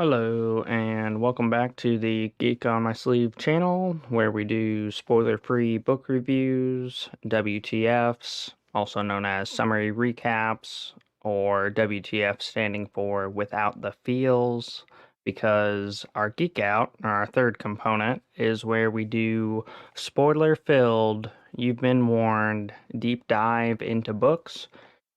Hello, and welcome back to the Geek on My Sleeve channel, where we do spoiler-free book reviews, WTFs, also known as summary recaps, or WTF standing for Without the Feels, because our Geek Out, our third component, is where we do spoiler-filled, you've been warned, deep dive into books.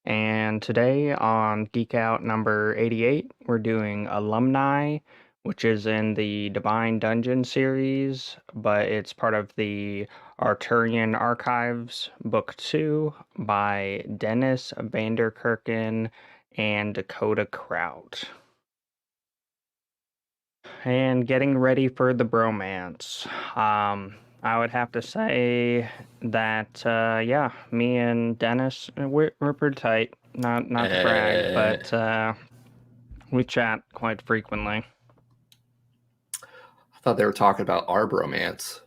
And today on Geek Out number 88, we're doing Alumni, which is in the Divine Dungeon series, but it's part of the Artorian Archives, Book 2, by Dennis Vanderkerken and Dakota Krout. And getting ready for the bromance. I would have to say that, yeah, me and Dennis, we're pretty tight. Not to brag, but we chat quite frequently. I thought they were talking about our bromance.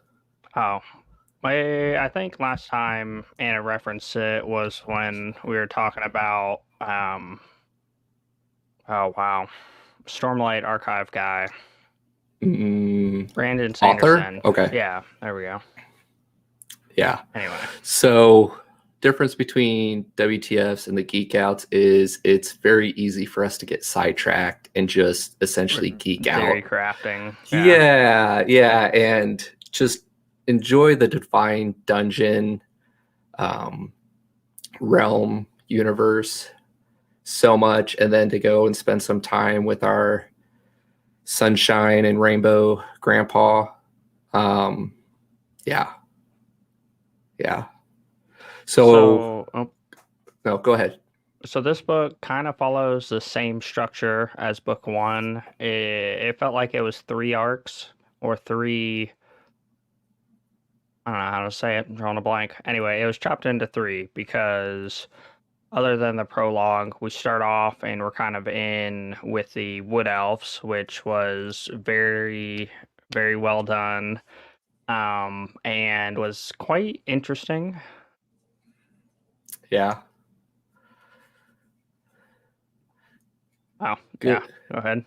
Oh, I think last time Anna referenced it was when we were talking about, oh wow, Stormlight Archive guy. Brandon Sanderson. Author? Okay. Yeah, there we go. Yeah. Anyway. So, difference between WTFs and the Geek Outs is it's very easy for us to get sidetracked and just essentially geek out. Theory crafting. Yeah. And just enjoy the Divine Dungeon realm universe so much, and then to go and spend some time with our sunshine and rainbow grandpa. Yeah. So no, go ahead. So this book kind of follows the same structure as book one. It felt like it was 3 arcs or 3. I don't know how to say it. I'm drawing a blank. Anyway, it was chopped into 3 because other than the prologue, we start off and we're kind of in with the Wood Elves, which was very, very well done, and was quite interesting. Yeah. Oh, good. Yeah, go ahead.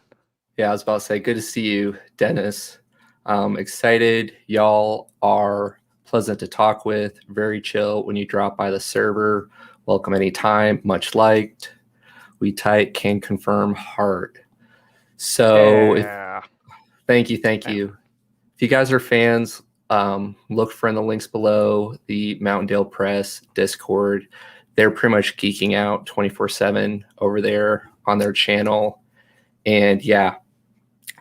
Yeah, I was about to say, good to see you, Dennis. Excited. Y'all are pleasant to talk with, very chill when you drop by the server. Welcome anytime, much liked. We tight, can confirm heart. So thank you. If you guys are fans, look for in the links below the Mountaindale Press Discord. They're pretty much geeking out 24/7 over there on their channel. And yeah,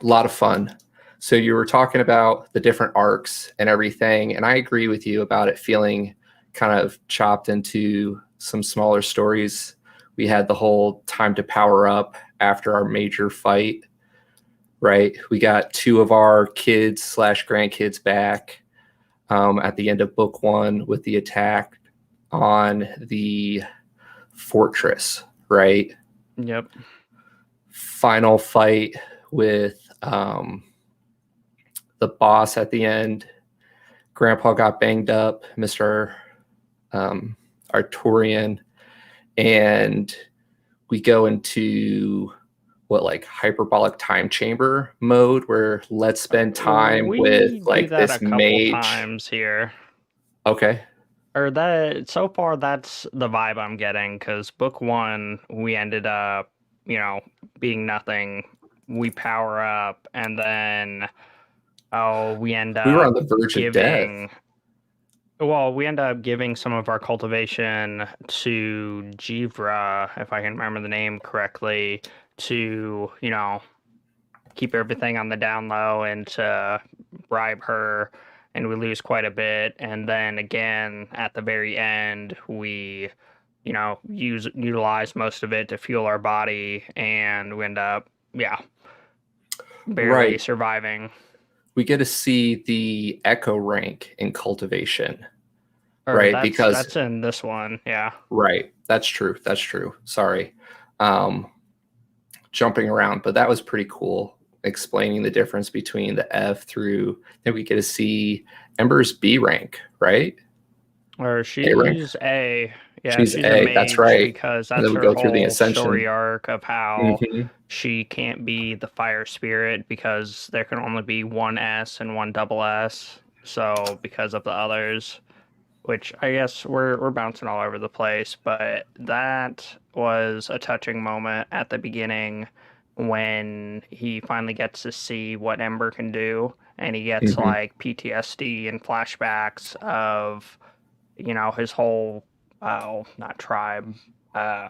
a lot of fun. So you were talking about the different arcs and everything, and I agree with you about it feeling kind of chopped into some smaller stories. We had the whole time to power up after our major fight, right? We got 2 of our kids/grandkids back at the end of book 1 with the attack on the fortress, right? Yep. Final fight with the boss at the end. Grandpa got banged up, Mr. Artorian, and we go into hyperbolic time chamber mode where let's spend time with like that this a couple mage times here. Okay. Or that so far that's the vibe I'm getting, because book 1 we ended up, being nothing. We power up and then we end up we were on the verge of death. Well, we end up giving some of our cultivation to Jivra, if I can remember the name correctly, to, keep everything on the down low and to bribe her, and we lose quite a bit. And then again, at the very end, we, utilize most of it to fuel our body, and we end up, barely surviving. We get to see the echo rank in cultivation, right? Because that's in this one, yeah. Right, that's true. Sorry, jumping around, but that was pretty cool, explaining the difference between the F through. Then we get to see Ember's B rank, right? Or A rank. she's A. Yeah, She's she's a A. That's mage right. because And that's then we her go through the whole story ascension. arc of how Hmm. she can't be the fire spirit because there can only be one S and one double S. So because of the others, which I guess we're bouncing all over the place, but that was a touching moment at the beginning when he finally gets to see what Ember can do, and he gets Hmm. like PTSD and flashbacks of, his whole, oh, not tribe, uh,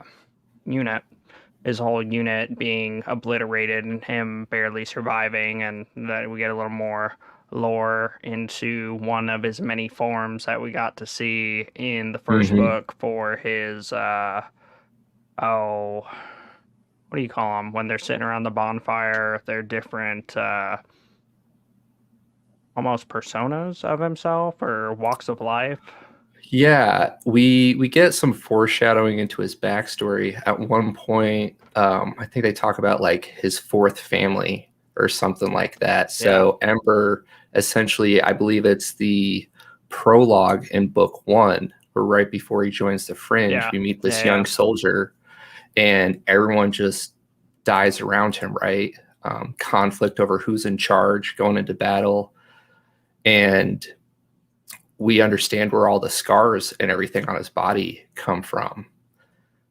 unit, his whole unit being obliterated and him barely surviving, and that we get a little more lore into one of his many forms that we got to see in the first Hmm. book for his oh, what do you call them when they're sitting around the bonfire? They're different almost personas of himself or walks of life. Yeah, we get some foreshadowing into his backstory at one point. I think they talk about like his fourth family or something like that. Yeah. So Ember, essentially, I believe it's the prologue in book one, where right before he joins the Fringe, Yeah. we meet Yeah, this yeah. young soldier, and everyone just dies around him. Right, conflict over who's in charge going into battle, and we understand where all the scars and everything on his body come from.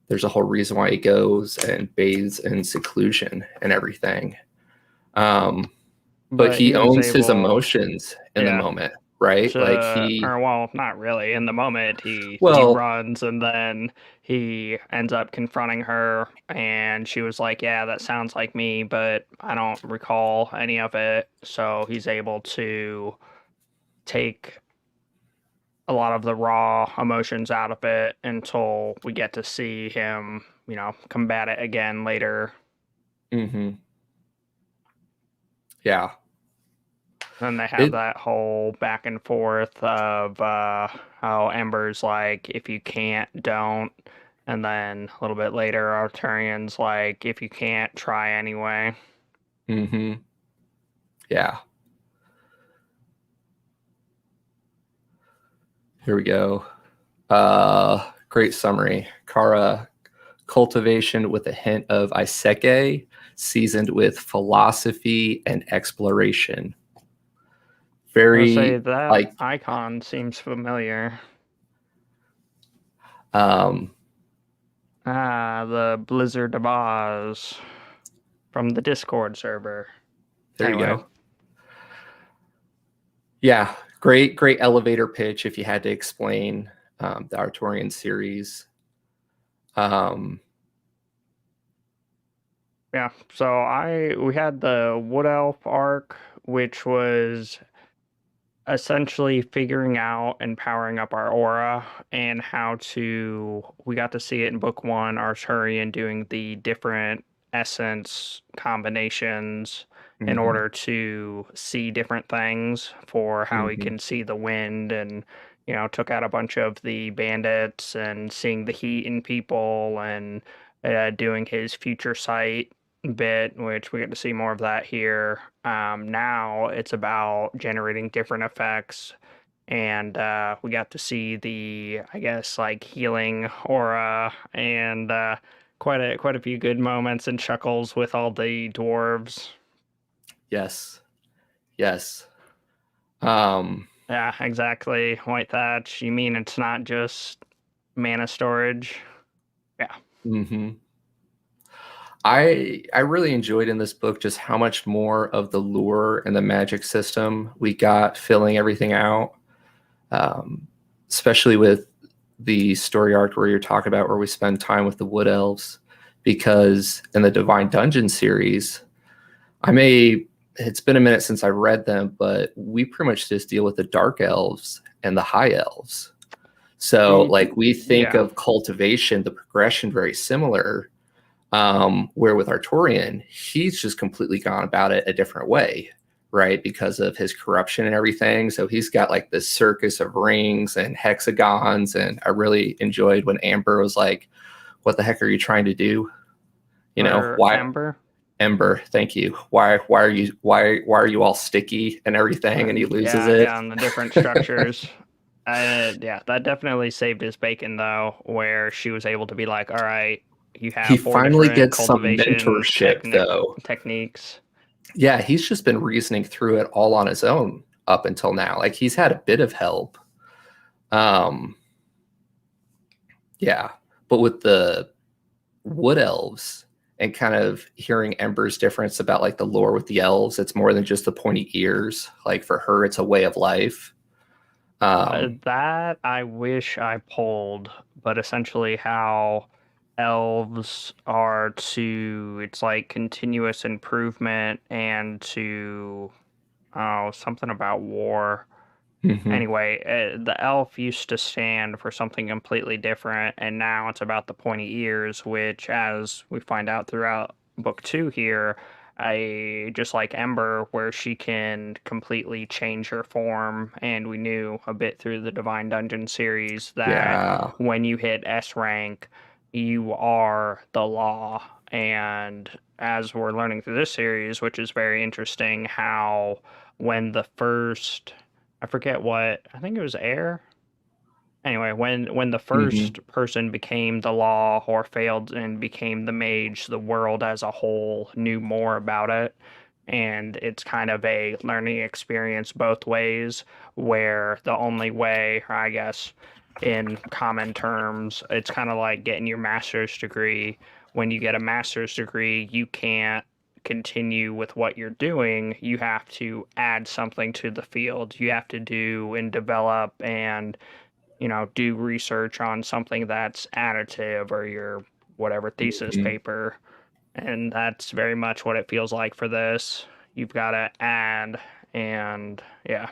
There's a whole reason why he goes and bathes in seclusion and everything. But But he he was owns his able, emotions in the yeah, moment, right? Like or well, not really. In the moment, he well, runs, and then he ends up confronting her, and she was like, "Yeah, that sounds like me, but I don't recall any of it." So he's able to take a lot of the raw emotions out of it until we get to see him, combat it again later. mhm, yeah, And they have it, that whole back and forth of how Ember's like, if you can't, don't. And then a little bit later, Artorian's like, if you can't, try anyway. mhm, yeah. Here we go. Great summary. Kara, cultivation with a hint of Iseke, seasoned with philosophy and exploration. I would say Very that like icon seems familiar. um Ah, the Blizzard of Oz from the Discord server. there you Anyway, go. Yeah, great elevator pitch if you had to explain the Artorian series. Um yeah. So we had the Wood Elf arc, which was essentially figuring out and powering up our aura and how to we got to see it in book one, Arturian doing the different essence combinations in mhm, order to see different things for how he mhm, can see the wind, and took out a bunch of the bandits and seeing the heat in people, and doing his future sight bit, which we get to see more of that here. Now it's about generating different effects, and we got to see the, I guess, like healing aura, and quite a few good moments and chuckles with all the dwarves. yes. Yes. Um Yeah, exactly. White thatch. You mean it's not just mana storage? Yeah. mhm. I really enjoyed in this book just how much more of the lore and the magic system we got filling everything out. Especially with the story arc where you're talking about where we spend time with the wood elves, because in the Divine Dungeon series, it's been a minute since I read them, but we pretty much just deal with the dark elves and the high elves. So like we think Yeah. of cultivation, the progression very similar. Where with Artorian, he's just completely gone about it a different way, right? Because of his corruption and everything. So he's got like this circus of rings and hexagons. And I really enjoyed when Amber was like, "What the heck are you trying to do? You know, Or why Ember. Ember, thank you. Why are you all sticky and everything?" And he loses Yeah, it. yeah, and the different structures. Yeah, that definitely saved his bacon though, where she was able to be like, all right, you He have four finally different gets some cultivation mentorship, though. techniques. Yeah, he's just been reasoning through it all on his own up until now. Like he's had a bit of help. Um, yeah, but with the wood elves and kind of hearing Ember's difference about like the lore with the elves, it's more than just the pointy ears. Like for her, it's a way of life. Um, That I wish I pulled, but essentially how elves are to, it's like continuous improvement and to, oh, something about war. mhm. Anyway, the elf used to stand for something completely different, and now it's about the pointy ears, which, as we find out throughout book two here, I just like Ember, where she can completely change her form, and we knew a bit through the Divine Dungeon series that Yeah. when you hit S rank, you are the law. And as we're learning through this series, which is very interesting, how when the first I forget what, I think it was air. Anyway, when the Mhm. first person became the law or failed and became the mage, the world as a whole knew more about it. And it's kind of a learning experience both ways, where the only way, or I guess in common terms, it's kind of like getting your master's degree. When you get a master's degree, you can't continue with what you're doing. You have to add something to the field. You have to do and develop and do research on something that's additive or your whatever thesis Mhm. paper. And that's very much what it feels like for this. You've got to add, and yeah.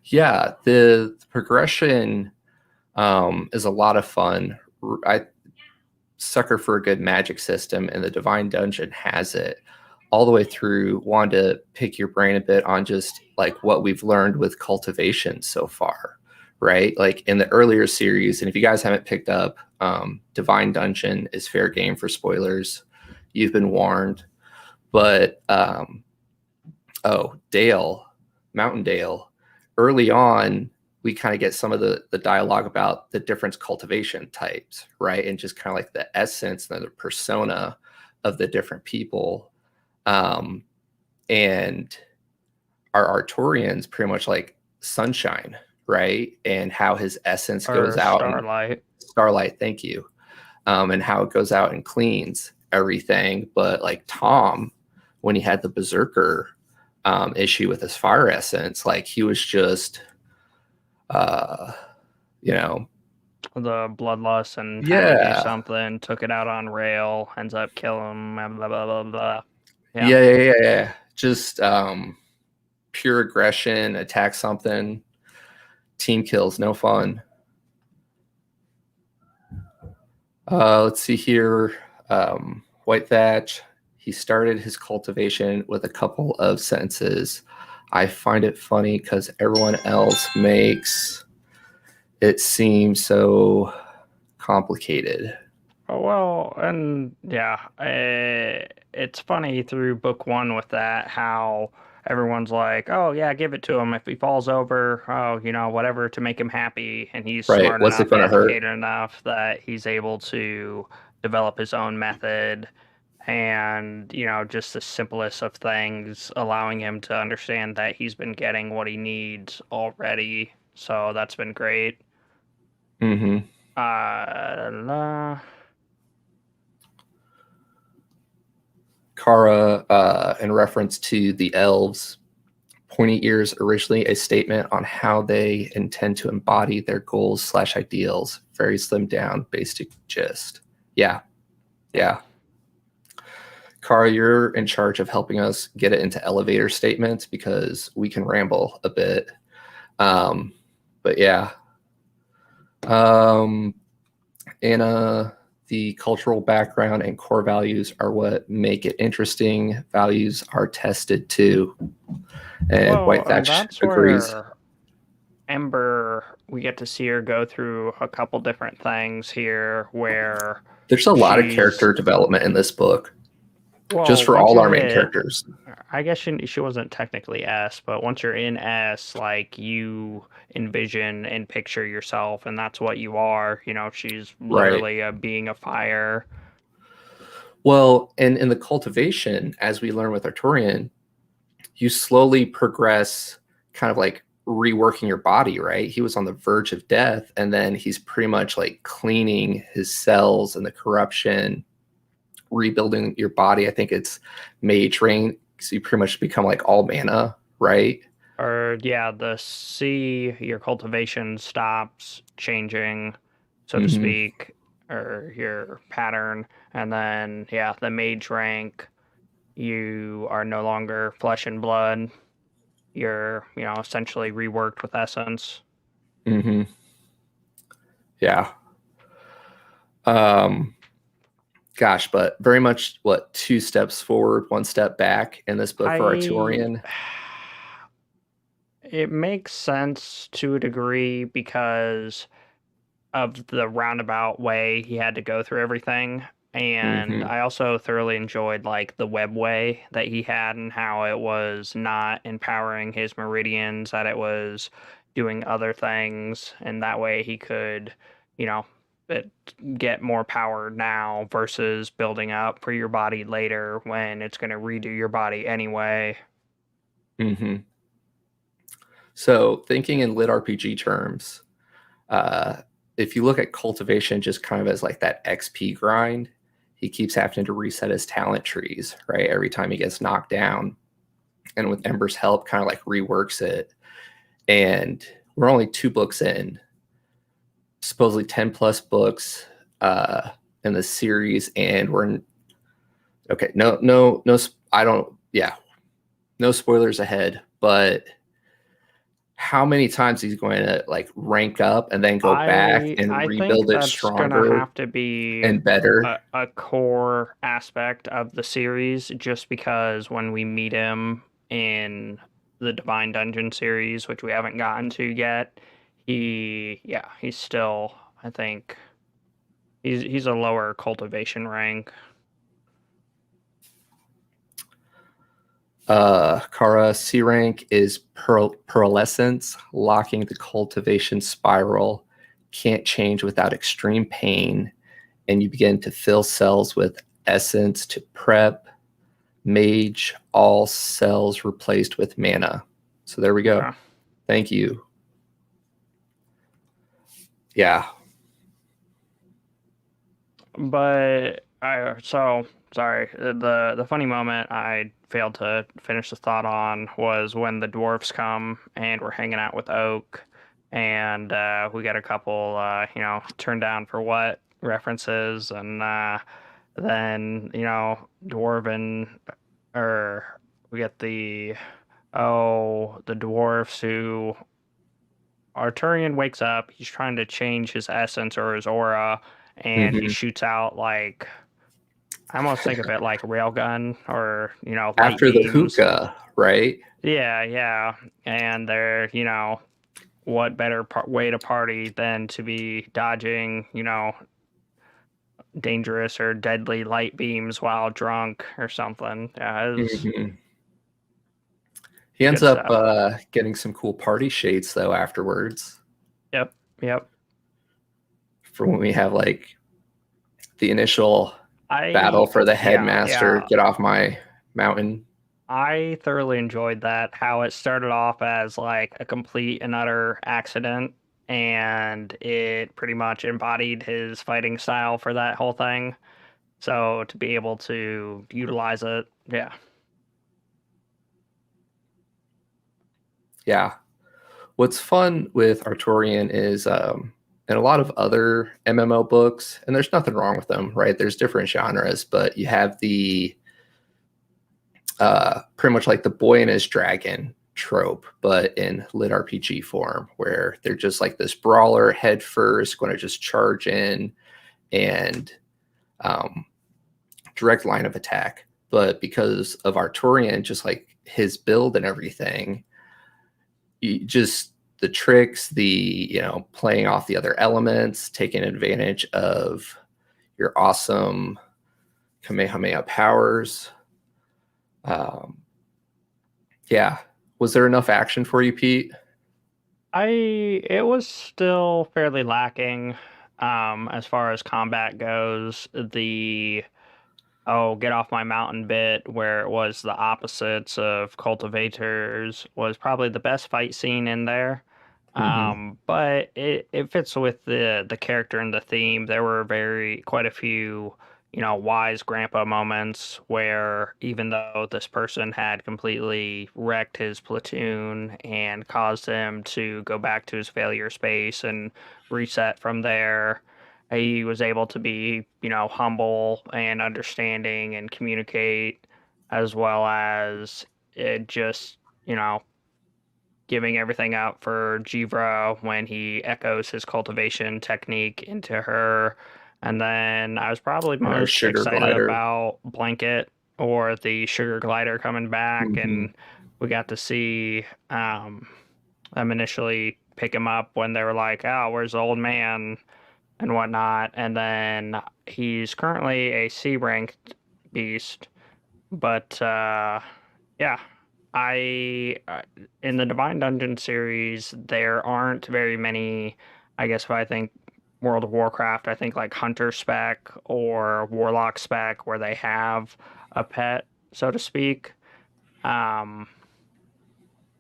Yeah, the progression is a lot of fun. I sucker for a good magic system, and the Divine Dungeon has it all the way through. Want to pick your brain a bit on just like what we've learned with cultivation so far, right? Like in the earlier series, and if you guys haven't picked up, Divine Dungeon is fair game for spoilers. You've been warned, but Dale, Mountaindale, early on, we kind of get some of the dialogue about the different cultivation types, right? And just kind of like the essence and the persona of the different people. Um, and our Artorian's pretty much like sunshine, right? And how his essence goes Or out and Starlight. starlight, thank you. And how it goes out and cleans everything. But like Tom, when he had the Berserker issue with his fire essence, like he was just, uh, you know, The bloodlust and had to do yeah, something, took it out on Rail, ends up killing him, blah, blah, blah, blah. Yeah. yeah. Just pure aggression, attack something, team kills, no fun. Let's see here. White Thatch, he started his cultivation with a couple of sentences. I find it funny because everyone else makes it seem so complicated. Oh, well, and yeah, it's funny through book one with that how everyone's like, oh, yeah, give it to him. If he falls over, oh, whatever to make him happy. And he's Right. smart What's it enough, going to hurt? educated enough that he's able to develop his own method and, just the simplest of things, allowing him to understand that he's been getting what he needs already. So that's been great. Mm-hmm. Uh, Kara, in reference to the elves, pointy ears originally a statement on how they intend to embody their goals slash ideals. Very slimmed down, basic gist. Yeah, yeah. yeah. Kara, you're in charge of helping us get it into elevator statements because we can ramble a bit. Um, but yeah. Um, Anna, the cultural background and core values are what make it interesting. Values are tested too. And Well, White and Thatch that's agrees. where Ember, we get to see her go through a couple different things here where There's a lot of she's, character development in this book. Well, just for once all you our main hit, characters. I guess she wasn't technically S, but once you're in S, like you envision and picture yourself, and that's what you are. You know, she's Right. literally a being of fire. Well, and in the cultivation, as we learn with Artorian, you slowly progress, kind of like reworking your body, right? He was on the verge of death, and then he's pretty much like cleaning his cells and the corruption, rebuilding your body. I think it's mage rank, so you pretty much become like all mana, right? Or yeah, the C, your cultivation stops changing, so to Mm-hmm. speak, or your pattern, and then yeah, the mage rank, you are no longer flesh and blood. You're, you know, essentially reworked with essence. Mm-hmm. Yeah. Um, Gosh, but very much what, two steps forward, one step back in this book for I Artorian. it makes sense to a degree because of the roundabout way he had to go through everything. And Mm-hmm. I also thoroughly enjoyed like the web way that he had and how it was not empowering his meridians, that it was doing other things, and that way he could, you know, it, get more power now versus building up for your body later when it's going to redo your body anyway. Mm-hmm. So thinking in lit RPG terms, uh, if you look at cultivation just kind of as like that XP grind, he keeps having to reset his talent trees, right? Every time he gets knocked down. And with Ember's help, kind of like reworks it. And we're only 2 books in, supposedly 10 plus books in the series. And we're in, okay, no, I don't, yeah, no spoilers ahead, but how many times he's going to like rank up and then go back and I think rebuild it that's gonna stronger have to be and better. a core aspect of the series, just because when we meet him in the Divine Dungeon series, which we haven't gotten to yet, he's still, I think he's a lower cultivation rank. Kara C rank is pearlescence, locking the cultivation spiral. Can't change without extreme pain, and you begin to fill cells with essence to prep. Mage, all cells replaced with mana. So there we go. Okay. Thank you. Yeah. But I so sorry. The funny moment I failed to finish the thought on was when the dwarfs come and we're hanging out with Oak, and we got a couple you know, turned down for what references, and then you know, dwarven, or we get the dwarfs who Arturian wakes up, he's trying to change his essence or his aura, and he Mm-hmm. shoots out like, I almost think of it like railgun or, you know, light After the beams. hookah, right? Yeah, yeah. And they're, you know, what better way to party than to be dodging, you know, dangerous or deadly light beams while drunk or something. Yeah, it was Mm-hmm. He ends good up stuff. getting some cool party shades though afterwards, Yep, yep. for when we have like the initial battle I, for the yeah, headmaster. yeah. Get off my mountain. I thoroughly enjoyed that, how it started off as like a complete and utter accident, and it pretty much embodied his fighting style for that whole thing. So to be able to utilize it, yeah. Yeah. What's fun with Artorian is in a lot of other MMO books, and there's nothing wrong with them, right? There's different genres, but you have the pretty much like the boy and his dragon trope, but in lit RPG form, where they're just like this brawler head first, going to just charge in and um, direct line of attack. But because of Artorian, just like his build and everything, you just the tricks, the playing off the other elements, taking advantage of your awesome Kamehameha powers. Um, yeah. Was there enough action for you, Pete? It was still fairly lacking as far as combat goes. The get off my mountain bit, where it was the opposites of cultivators, was probably the best fight scene in there. Mm-hmm. But it fits with the character and the theme. There were quite a few, wise grandpa moments where even though this person had completely wrecked his platoon and caused him to go back to his failure space and reset from there, he was able to be, humble and understanding and communicate, as well as it just, you know, giving everything up for Jivra when he echoes his cultivation technique into her. And then I was probably And our most sugar excited glider. about Blanket or the Sugar Glider coming back, Mm-hmm. and we got to see them initially pick him up when they were like, "Oh, where's the old man?" and whatnot. And then he's currently a C ranked beast, but yeah, I in the Divine Dungeon series there aren't very many. I guess if I think World of Warcraft, I think like Hunter spec or Warlock spec where they have a pet, so to speak. Um,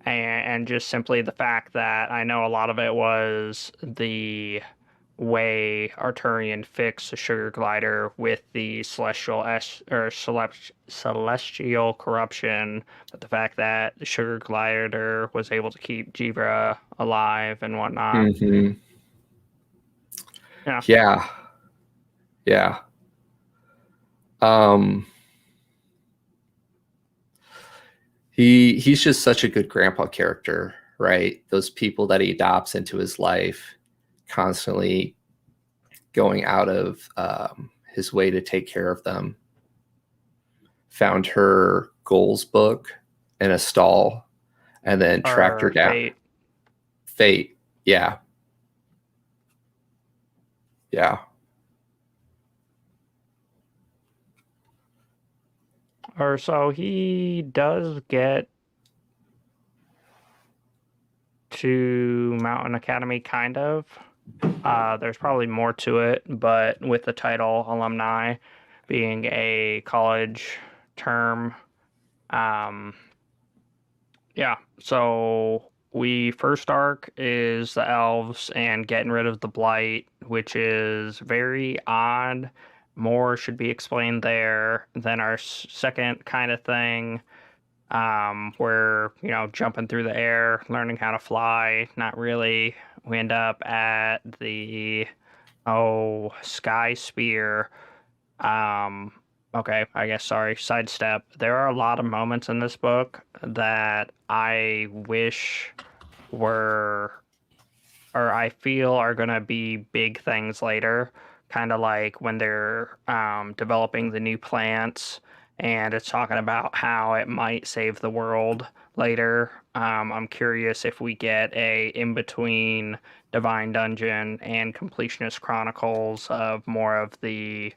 and just simply the fact that I know a lot of it was the way Artorian fixed the sugar glider with the celestial corruption, but the fact that the sugar glider was able to keep Jibra alive and whatnot. Mm-hmm. Yeah. Yeah. Yeah. Um, he's just such a good grandpa character, right? Those people that he adopts into his life, constantly going out of his way to take care of them. Found her goals book in a stall and then tracked her Or down. Fate. Fate. Yeah. Yeah. Or so he does get to Mountain Academy, kind of. There's probably more to it, but with the title Alumni being a college term, um, yeah. So we first arc is the elves and getting rid of the blight, which is very odd. More should be explained there. Then our second kind of thing, where jumping through the air, learning how to fly. Not really. We end up at the Sky Spear. Um, okay, I guess, sorry, sidestep. There are a lot of moments in this book that I wish were, or I feel are gonna be big things later. Kind of like when they're developing the new plants, and it's talking about how it might save the world later. I'm curious if we get a in between Divine Dungeon and Completionist Chronicles of more of the,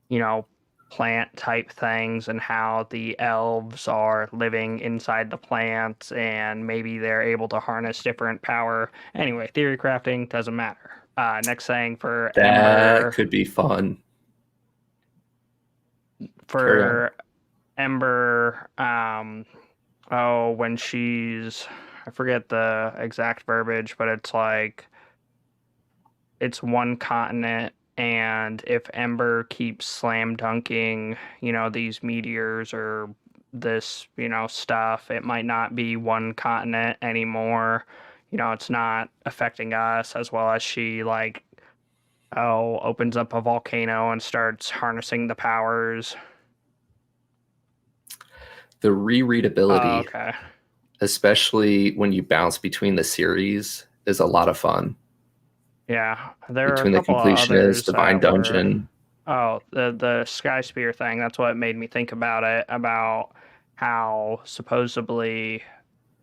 you know, plant type things and how the elves are living inside the plants and maybe they're able to harness different power. Anyway, theory crafting doesn't matter. Next thing for That Ember. could be fun. Carry on. For Ember, when she's, I forget the exact verbiage, but it's like it's one continent, and if Ember keeps slam dunking, these meteors or this, stuff, it might not be one continent anymore. It's not affecting us, as well as she like opens up a volcano and starts harnessing the powers. The Oh, rereadability, okay. especially when you bounce between the series, is a lot of fun. Yeah, there are a Between the couple of completionist, others Divine that were. Dungeon. Oh, the Sky Spear thing. That's what made me think about it. About how supposedly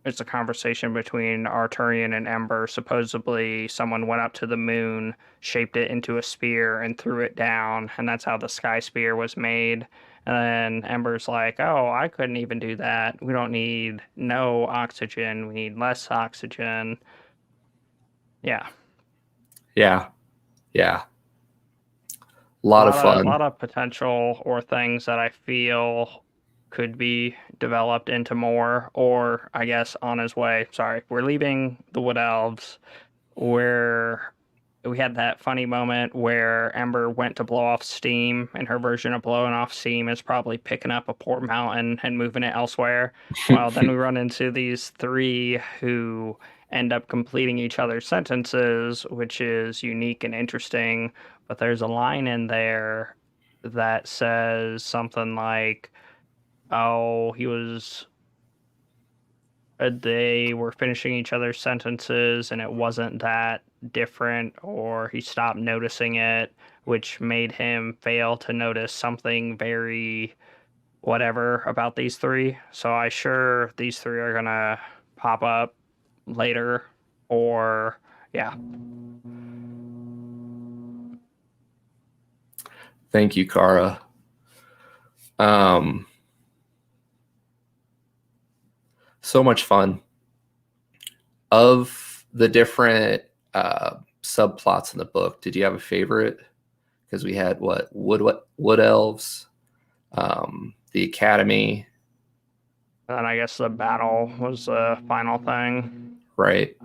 it's a conversation between Artorian and Ember. Supposedly, someone went up to the moon, shaped it into a spear, and threw it down, and that's how the Sky Spear was made. And then Ember's like, "Oh, I couldn't even do that. We don't need no oxygen. We need less oxygen." Yeah, Yeah, yeah, a a lot of lot of fun. lot of potential or things that I feel could be developed into more, or I guess on his way. Sorry, we're leaving the Wood Elves where we had that funny moment where Ember went to blow off steam, and her version of blowing off steam is probably picking up a poor mountain and moving it elsewhere. Well, then we run into these three who end up completing each other's sentences, which is unique and interesting. But there's a line in there that says something like, oh, they were finishing each other's sentences and it wasn't that different, or he stopped noticing it, which made him fail to notice something very whatever about these three. So I sure these three are gonna pop up later, or yeah. Thank you, Kara. Um, so much fun. Of the different subplots in the book, did you have a favorite? Because we had wood elves, the academy, And then I guess the battle was the final thing. right?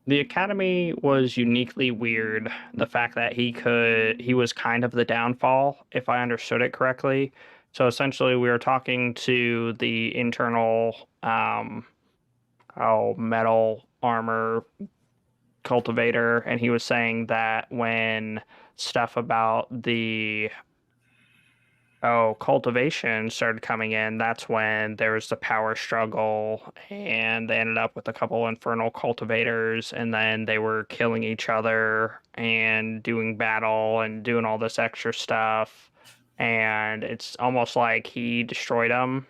The Academy was uniquely weird. The fact that he was kind of the downfall, if I understood it correctly. So essentially, we were talking to the internal, metal armor cultivator, and he was saying that when stuff about the cultivation started coming in, that's when there was the power struggle, and they ended up with a couple infernal cultivators, and then they were killing each other and doing battle and doing all this extra stuff. And it's almost like he destroyed them,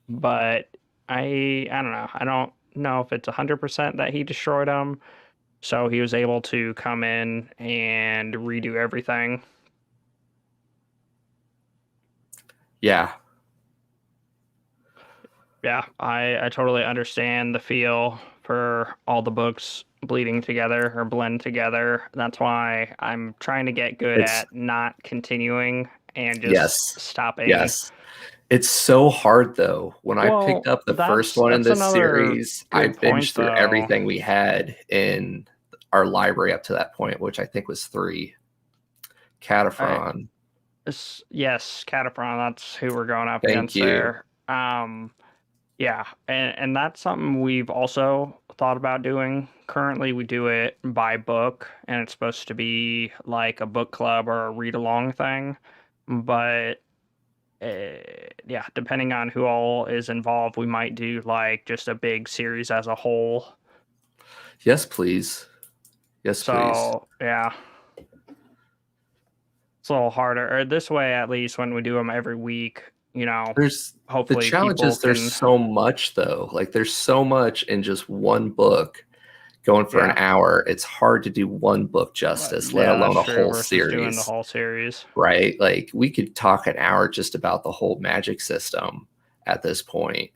but I don't know. I don't know if it's 100% that he destroyed them. So he was able to come in and redo everything. Yeah, Yeah, I totally understand the feel for all the books bleeding together or blend together. That's why I'm trying to get good it's at not continuing and just yes, stopping. yes. It's so hard though. When I picked Well, up the first one in that's this another series, I good point binged through though. everything we had in our library up to that point, which I think was three. I Cataphren. yes, Catapron, that's who we're going up Thank against you. there. Yeah, and that's something we've also thought about doing. Currently, we do it by book, and it's supposed to be like a book club or a read along thing. But yeah, depending on who all is involved, we might do like just a big series as a whole. Yes, please. Yes, please. So yeah, it's a little harder. Or this way, at least when we do them every week, There's the hopefully challenge people is there's can. so much though. Like there's so much in just one book going for an Yeah, hour. It's hard to do one book justice, let yeah, that's alone a true. whole Versus doing the series, whole series. right? Like we could talk an hour just about the whole magic system at this point,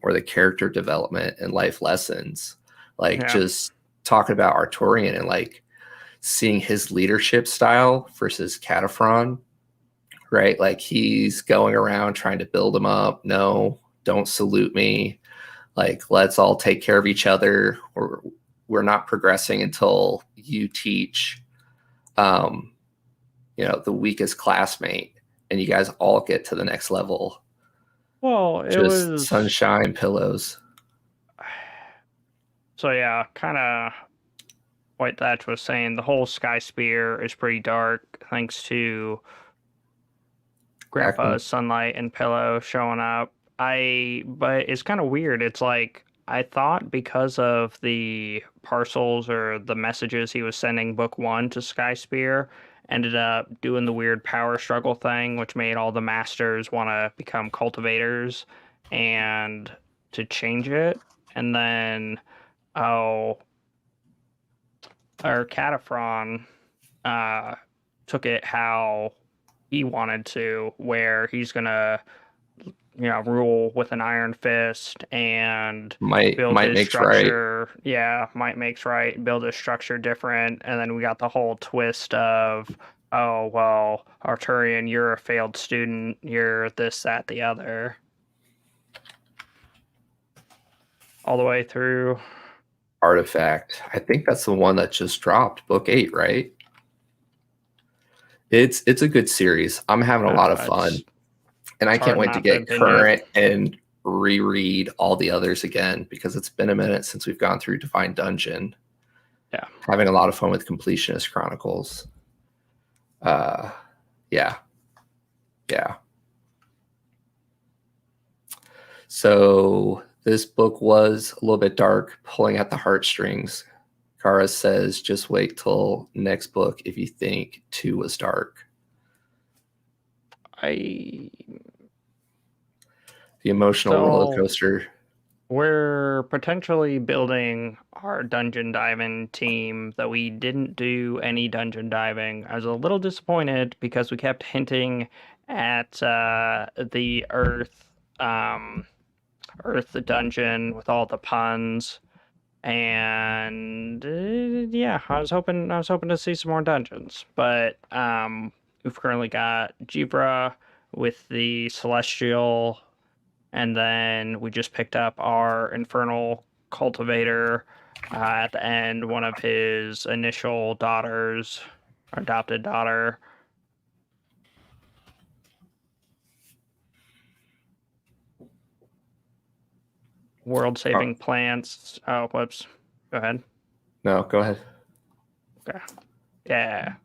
or the character development and life lessons. Like Yeah. just talking about Artorian and like seeing his leadership style versus Cataphren, right? Like he's going around trying to build him up. No, don't salute me. Like let's all take care of each other. We're not progressing until you teach, um, the weakest classmate, and you guys all get to the next level. Well, it Just was sunshine pillows. so yeah, kind of what Thatch was saying. The whole Sky Spear is pretty dark thanks to Back when, Grandpa's sunlight and pillow showing up. But it's kind of weird. It's like I thought because of the parcels or the messages he was sending book one to Sky Spear, ended up doing the weird power struggle thing, which made all the masters want to become cultivators and to change it. And then, oh, our Cataphren took it how he wanted to, where he's gonna, rule with an iron fist and build Might his makes right. structure. Yeah, might makes right. Build his structure different, and then we got the whole twist of, oh well, Artorian, you're a failed student. You're this, that, the other, all the way through. Artifact. I think that's the one that just dropped, book 8, right? It's a good series. I'm having a lot of fun. And I It's can't hard wait to not to get binge it. current and reread all the others again because it's been a minute since we've gone through Divine Dungeon. Yeah. Having a lot of fun with Completionist Chronicles. Yeah. So this book was a little bit dark, pulling at the heartstrings. Kara says, just wait till next book if you think 2 was dark. The emotional roller coaster. We're potentially building our dungeon diving team, though we didn't do any dungeon diving. I was a little disappointed because we kept hinting at the Earth dungeon with all the puns, and yeah, I was hoping to see some more dungeons, but we've currently got Jibra with the Celestial. And then we just picked up our Infernal Cultivator at the end, one of his initial daughters, adopted daughter. World saving plants. Oh, whoops. Go ahead. No, go ahead. Okay. Yeah.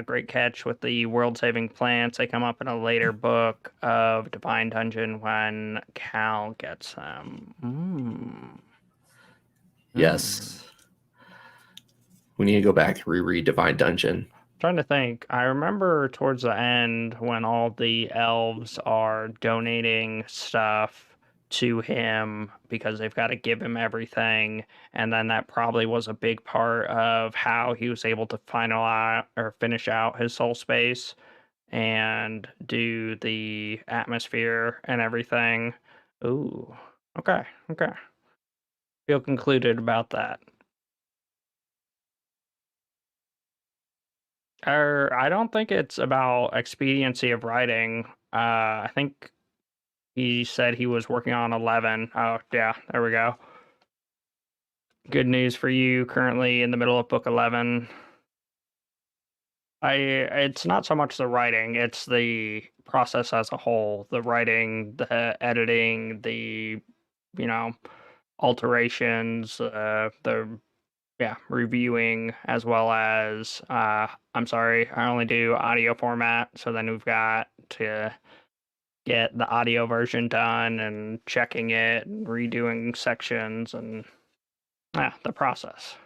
Great catch with the world saving plants. They come up in a later book of Divine Dungeon when Cal gets them. Yes. We need to go back and reread Divine Dungeon. Trying to think. I remember towards the end when all the elves are donating stuff to him because they've got to give him everything, and then that probably was a big part of how he was able to finish out his soul space and do the atmosphere and everything. Ooh. Okay. Feel concluded about that. I don't think it's about expediency of writing. I think he said he was working on 11. Oh, yeah, there we go. Good news for you, currently in the middle of book 11. It's not so much the writing, it's the process as a whole. The writing, the editing, the, you know, alterations, the reviewing, as well as I'm sorry, I only do audio format, so then we've got to get the audio version done and checking it and redoing sections and the process.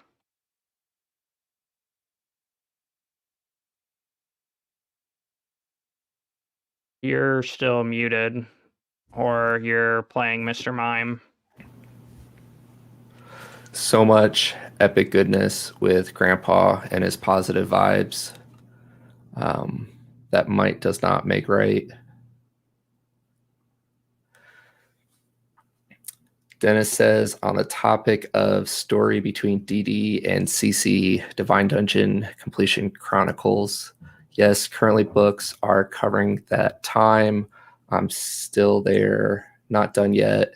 You're still muted, or you're playing Mr. Mime. So much epic goodness with Grandpa and his positive vibes. That might does not make right. Dennis says, on the topic of story between DD and CC, Divine Dungeon Completion Chronicles. Yes, currently books are covering that time. I'm still there, not done yet.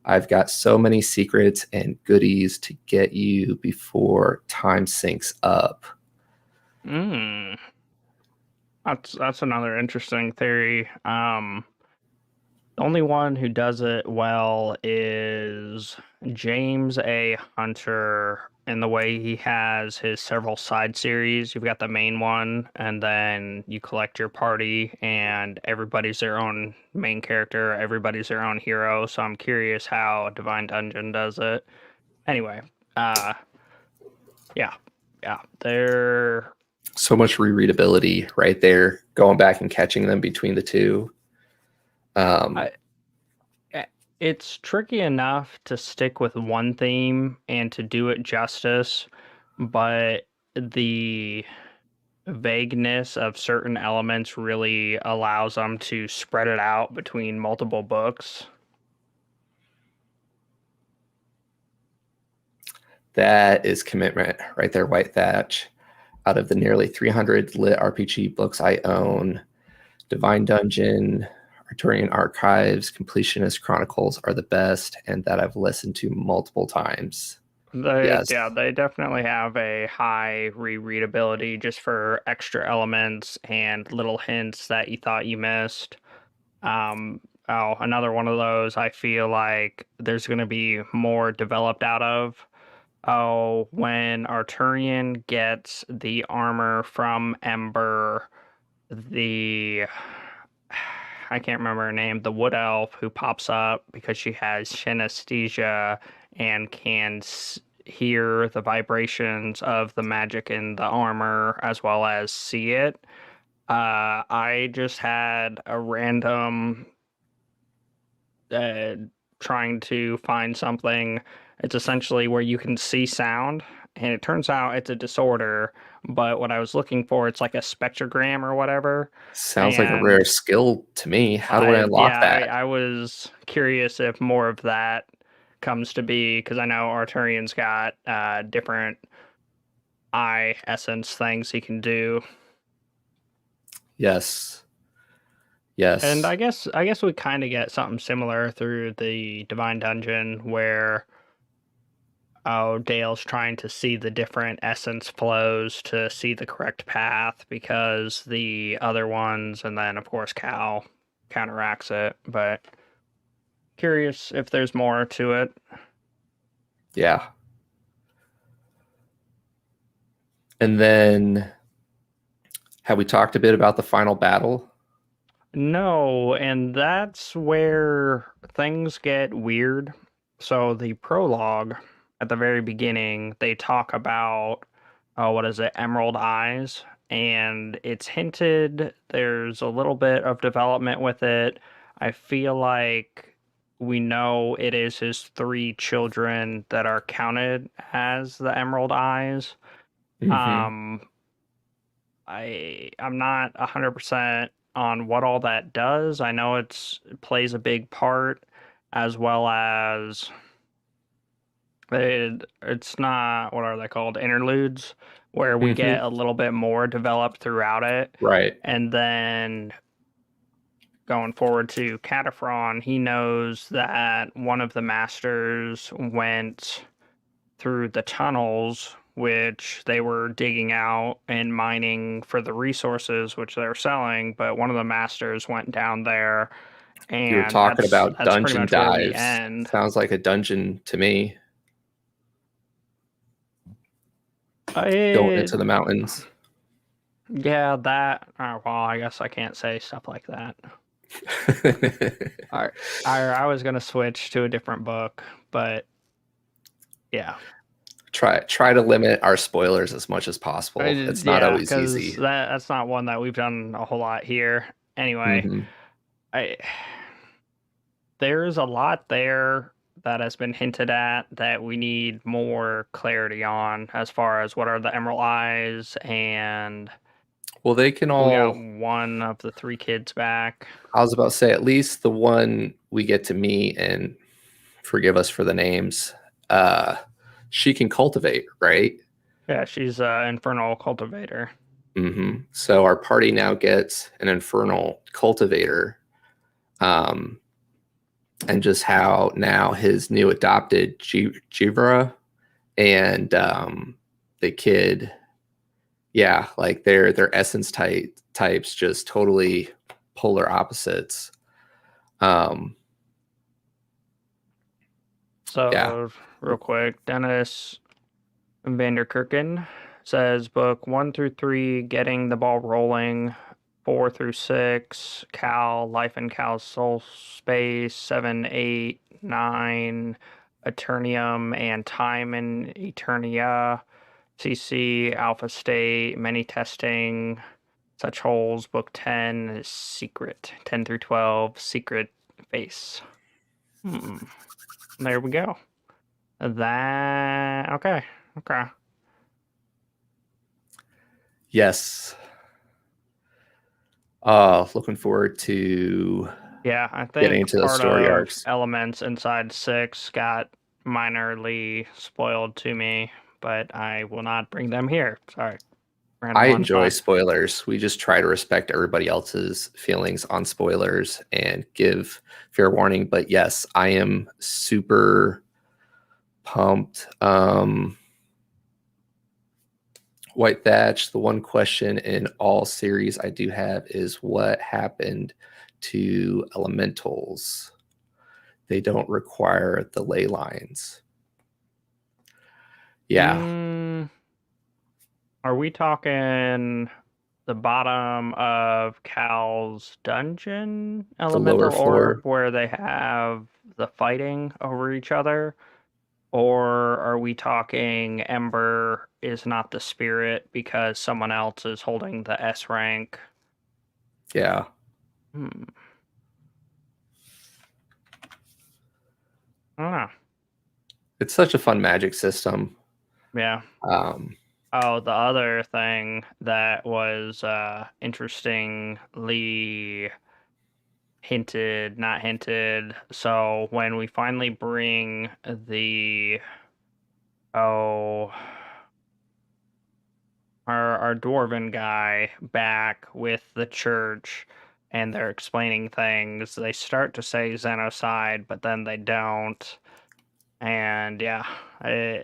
I've got so many secrets and goodies to get you before time syncs up. That's another interesting theory. The only one who does it well is James A. Hunter, in the way he has his several side series. You've got the main one, and then you collect your party, and everybody's their own main character, everybody's their own hero. So I'm curious how Divine Dungeon does it. Anyway, yeah, they're So much rereadability right there, going back and catching them between the two. I, it's tricky enough to stick with one theme and to do it justice, but the vagueness of certain elements really allows them to spread it out between multiple books. That is commitment right there, White Thatch. Out of the nearly 300 lit RPG books I own, Divine Dungeon, Artorian Archives, Completionist Chronicles are the best, and that I've listened to multiple times. Yes. Yeah, they definitely have a high rereadability just for extra elements and little hints that you thought you missed. Another one of those I feel like there's going to be more developed out of. Oh, when Arturian gets the armor from Ember, the I can't remember her name, the wood elf who pops up because she has synesthesia and can hear the vibrations of the magic in the armor as well as see it. I just had a random uh, trying to find something. It's essentially where you can see sound, and it turns out it's a disorder. But what I was looking for, it's like a spectrogram or whatever. Sounds like a rare And skill to me. How do I unlock that? I was curious if more of that comes to be because I know Arturian's got different eye essence things he can do. Yes. And Yes. I guess we kind of get something similar through the Divine Dungeon where Dale's trying to see the different essence flows to see the correct path because the other ones, and then of course Cal counteracts it. But curious if there's more to it. Yeah. And then have we talked a bit about the final battle? No, and that's where things get weird. So the prologue at the very beginning, they talk about what is it, Emerald Eyes, and it's hinted there's a little bit of development with it. I feel like we know it is his three children that are counted as the Emerald Eyes. Mm-hmm. Um, I'm not 100% on what all that does. I know it plays a big part as well as it's not, what are they called, interludes, where we Mm-hmm. get a little bit more developed throughout it. Right. And then going forward to Cataphren, he knows that one of the masters went through the tunnels, which they were digging out and mining for the resources which they're selling. But one of the masters went down there, You were and talking about that's pretty dungeon much where we dives. end. Sounds like a dungeon to me. Going It, into the mountains. yeah, that. Well, I guess I can't say stuff like that. I was gonna switch to a different book, but yeah. Try to limit our spoilers as much as possible. It's not Yeah, always because easy. that's not one that we've done a whole lot here. Anyway, Mm-hmm. I there's a lot there that has been hinted at that we need more clarity on as far as what are the Emerald Eyes, and Well, they can we got all. one of the three kids back. I was about to say at least the one we get to meet, and forgive us for the names. Uh, she can cultivate, right? Yeah, she's an infernal cultivator. Mm-hmm. So our party now gets an infernal cultivator, um, and just how now his new adopted Jivra and the kid, yeah, like their essence types just totally polar opposites. Um, yeah, So, real quick, Dennis Vanderkerken says book 1 through 3, Getting the Ball Rolling, 4 through 6, Cal, Life in Cal's Soul Space, 7, 8, 9, Eternium and Time in Eternia, CC, Alpha State, many testing, such holes, book 10 is secret. 10 through 12, secret face. There we go. Okay. Yes. Looking forward to Yeah, I getting think into those part story of arcs. elements inside 6 got minorly spoiled to me, but I will not bring them here. Sorry. Random I one enjoy spot. spoilers. We just try to respect everybody else's feelings on spoilers and give fair warning. But yes, I am super pumped. White Thatch, the one question in all series I do have is what happened to elementals? They don't require the ley lines. Yeah. Are we talking the bottom of Cal's dungeon The lower elemental floor. orb where they have the fighting over each other? Or are we talking Ember is not the spirit because someone else is holding the S rank? Yeah. I don't know. It's such a fun magic system. Yeah. Um, Oh, the other thing that was interestingly not hinted. So when we finally bring the our dwarven guy back with the church and they're explaining things, they start to say genocide, but then they don't. And yeah,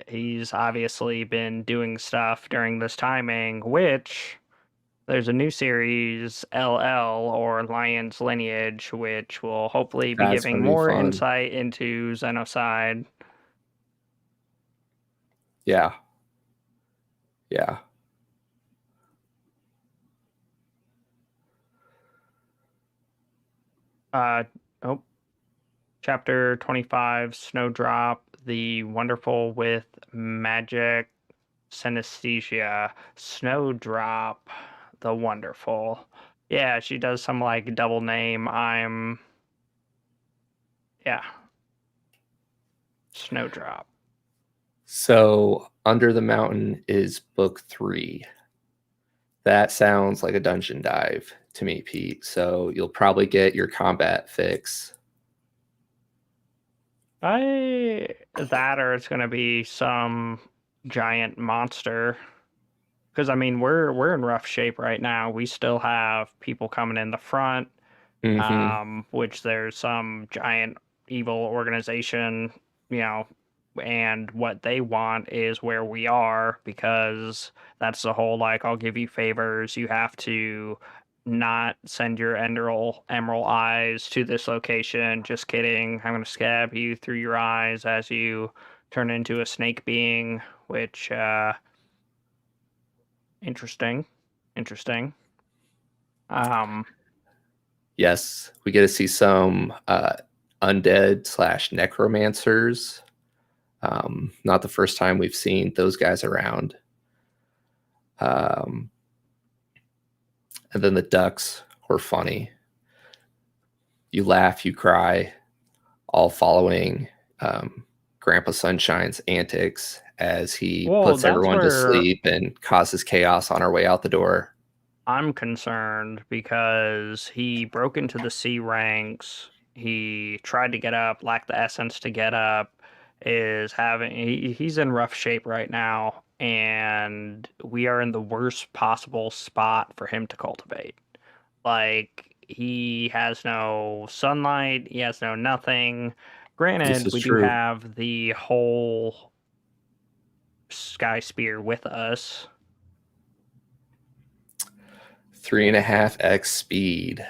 he's obviously been doing stuff during this timing, which there's a new series, LL, or Lion's Lineage, which will hopefully be that's giving going to be more fun. insight into genocide. Yeah. Yeah. Oh, Chapter 25, Snowdrop, the wonderful with magic synesthesia. Snowdrop, the wonderful. Yeah, she does some like double name. Yeah, Snowdrop. So Under the Mountain is book 3. That sounds like a dungeon dive to me, Pete. So you'll probably get your combat fix. That or it's gonna be some giant monster. Because I mean, we're in rough shape right now. We still have people coming in the front, Mm-hmm. which there's some giant evil organization, you know, and what they want is where we are because that's the whole like I'll give you favors. You have to not send your emerald eyes to this location. Just kidding. I'm gonna scab you through your eyes as you turn into a snake being, which interesting. Interesting. Yes, we get to see some undead slash necromancers. Not the first time we've seen those guys around. And then the ducks were funny. You laugh, you cry, all following Grandpa Sunshine's antics as he Well, puts that's everyone to where sleep and causes chaos on our way out the door. I'm concerned because he broke into the C ranks. He tried to get up, lacked the essence to get up, he's in rough shape right now, and we are in the worst possible spot for him to cultivate. Like, he has no sunlight, he has no nothing. This Granted, is we do true. have the whole Sky Spear with us. 3.5x speed.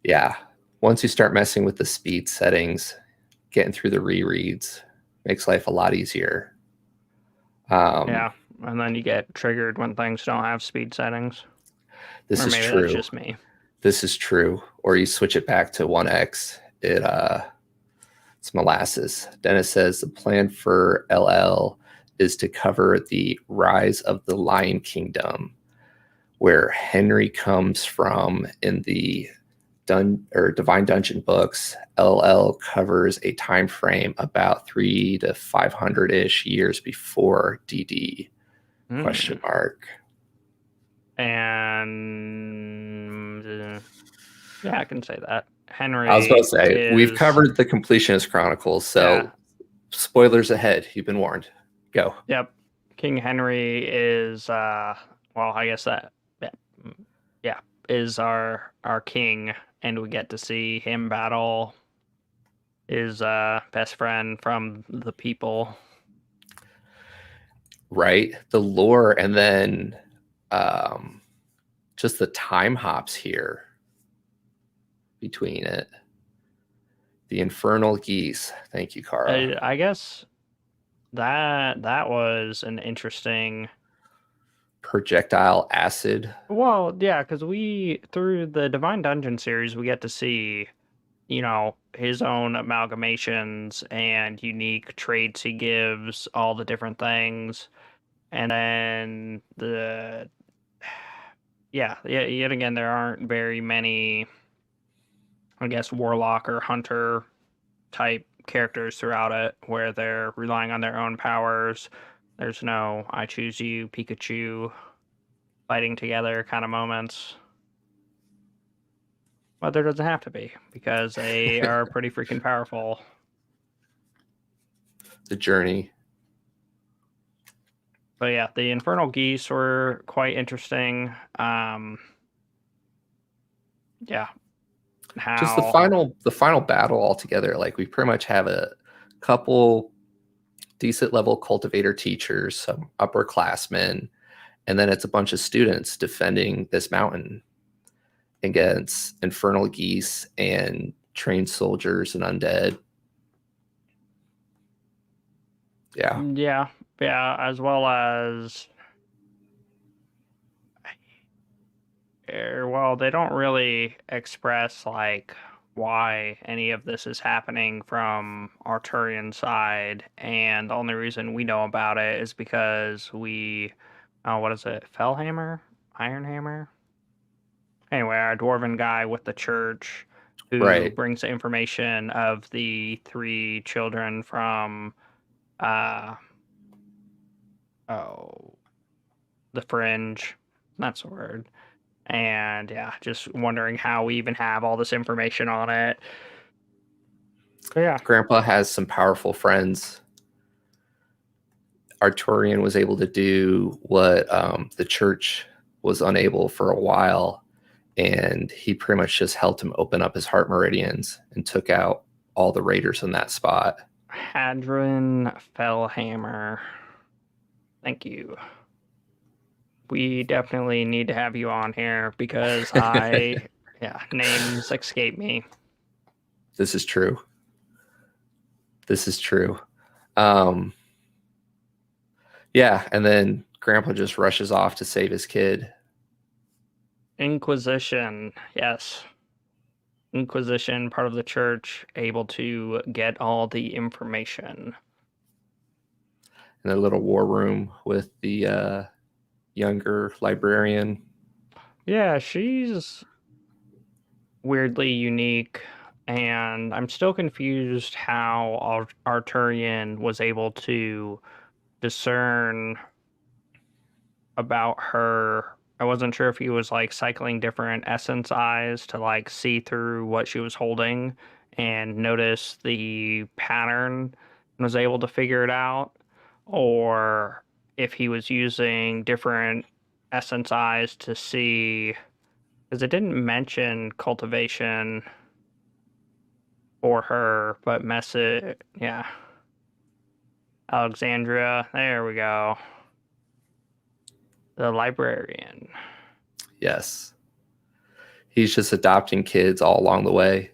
Yeah. Once you start messing with the speed settings, getting through the rereads makes life a lot easier. Yeah, and then you get triggered when things don't have speed settings. This Or is maybe that's true. just me. This is true. Or you switch it back to 1x. It's molasses. Dennis says the plan for LL is to cover the rise of the Lion Kingdom, where Henry comes from in the Divine Dungeon books. LL covers a time frame about 300 to 500-ish years before DD. Question mark. And yeah, I can say that. Henry. I was about to say, we've covered the Completionist Chronicles, so spoilers ahead. You've been warned. Go. Yep. King Henry is well, I guess that is our king, and we get to see him battle his best friend from the people. Right? The lore, and then just the time hops here between it. The Infernal Geese. Thank you, Kara. I guess that was an interesting projectile acid. Well, yeah, because we through the Divine Dungeon series, we get to see, his own amalgamations and unique traits he gives, all the different things, and then yet again, there aren't very many, I guess, warlock or hunter type characters throughout it where they're relying on their own powers. There's no I choose you, Pikachu fighting together kind of moments. But there doesn't have to be, because they are pretty freaking powerful. The journey. But yeah, the Infernal Geese were quite interesting. Yeah. Just the final battle altogether. Like, we pretty much have a couple decent level cultivator teachers, some upperclassmen, and then it's a bunch of students defending this mountain against Infernal Geese and trained soldiers and undead. Yeah, as well as well, they don't really express like why any of this is happening from Artorian side, and the only reason we know about it is because what is it, Fellhammer? Ironhammer? Anyway, our dwarven guy with the church who brings the information of the 3 children from the Fringe. That's the word. And yeah, just wondering how we even have all this information on it. But yeah. Grandpa has some powerful friends. Artorian was able to do what the church was unable for a while, and he pretty much just helped him open up his heart meridians and took out all the raiders in that spot. Hadron Fellhammer. Thank you. We definitely need to have you on here because names escape me. This is true. Yeah, and then Grandpa just rushes off to save his kid. Inquisition, yes. Inquisition, part of the church, able to get all the information. In a little war room with the younger librarian. Yeah, she's weirdly unique, and I'm still confused how Arturian was able to discern about her. I wasn't sure if he was like cycling different essence eyes to like see through what she was holding and notice the pattern and was able to figure it out, or if he was using different essence eyes to see, because it didn't mention cultivation for her, but Alexandria, there we go. The librarian. Yes. He's just adopting kids all along the way.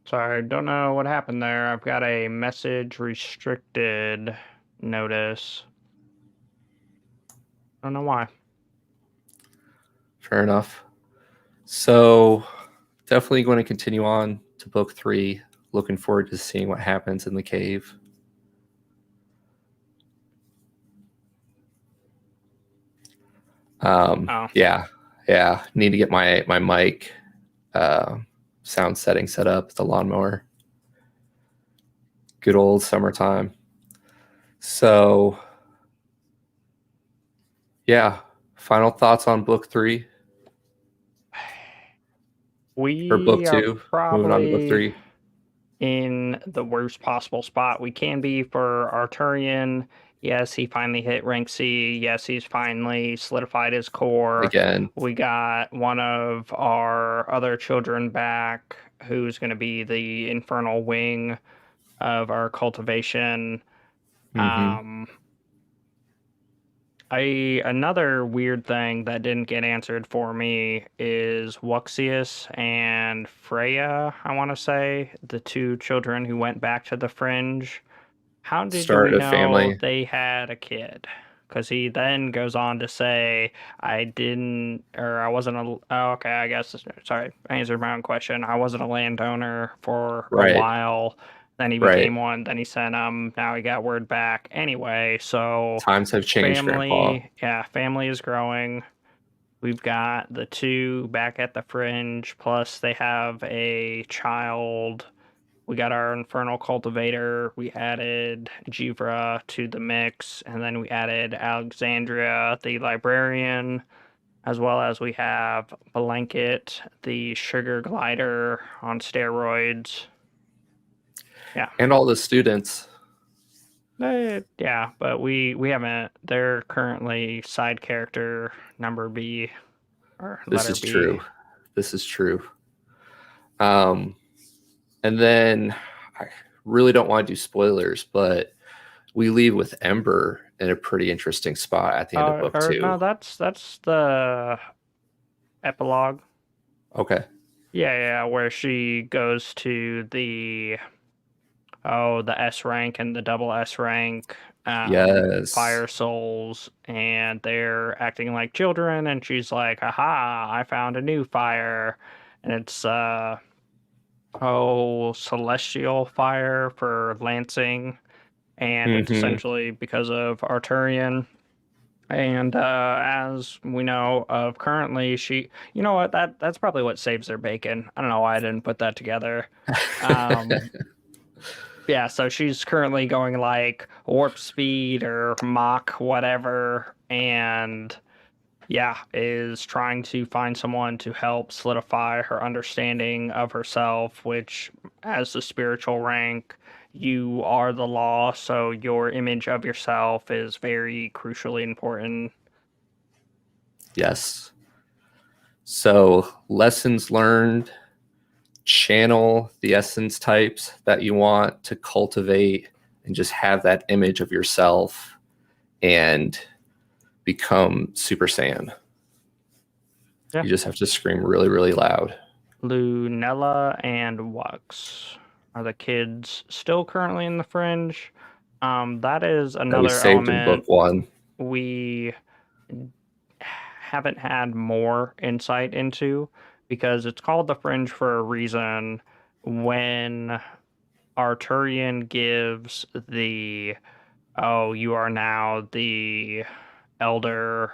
Sorry, don't know what happened there. I've got a message restricted notice. Don't know why. Fair enough. So definitely going to continue on to book 3. Looking forward to seeing what happens in the cave. Oh, Yeah. Need to get my mic sound setting set up. The lawnmower. Good old summertime. So yeah, final thoughts on book 3 or book we are 2. Moving on to book probably 3 in the worst possible spot we can be for Artorian. Yes, he finally hit rank C. Yes, he's finally solidified his core. again. We got one of our other children back, who's going to be the infernal wing of our cultivation. Mm-hmm. Another weird thing that didn't get answered for me is Wuxius and Freya, I want to say, the two children who went back to the Fringe. How did we Started a know family. they had a kid? Because he then goes on to say, I didn't, or I wasn't a, oh, okay, I guess, sorry, I answered my own question. I wasn't a landowner for a Right. while. Then he Right. became one. Then he sent now he got word back. Anyway, so Times have changed, Grandpa. family is growing. We've got the two back at the Fringe, plus they have a child. We got our Infernal Cultivator. We added Jivra to the mix, and then we added Alexandria, the Librarian, as well as we have Blanket, the Sugar Glider on steroids. Yeah. And all the students. Yeah, but we haven't. They're currently side character number B or This letter is B. true. This is true. And then I really don't want to do spoilers, but we leave with Ember in a pretty interesting spot at the end of book Or 2. no, that's the epilogue. Okay. Yeah, where she goes to the S rank and the double S rank, Yes. fire souls, and they're acting like children, and she's like, "Aha! I found a new fire," and it's celestial fire for lancing, and it's Mm-hmm. essentially because of Arturian. And as we know of currently, you know what, that's probably what saves their bacon. I don't know why I didn't put that together. Um, yeah, so she's currently going like warp speed or Mach whatever, and yeah, is trying to find someone to help solidify her understanding of herself, which, as the spiritual rank, you are the law, so your image of yourself is very crucially important. Yes. So, lessons learned, channel the essence types that you want to cultivate and just have that image of yourself and become Super Saiyan. Yeah. You just have to scream really, really loud. Lunella and Wux are the kids still currently in the Fringe. That is That we another saved in book element 1. we haven't had more insight into because it's called the Fringe for a reason. When Arturian gives you are now the elder